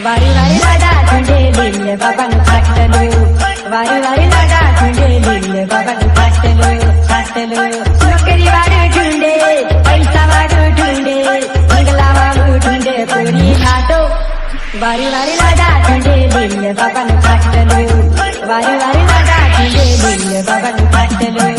वारी वारी लाडा झुंडे लिहिले बाबांनी फाटलो वारी वारी लाडा झुंडे लिहिले बाबांनी फाटलो नोकरी वाढ झुंडे पैसा वाढ झुंडे बंगला वाढ झुंडे पोरी नाटो वारी वारी लाडा झुंडे लिहिले बाबांनी फाटलो वारी वारी लाडा झुंडे लिहिले बाबांनी फाटलो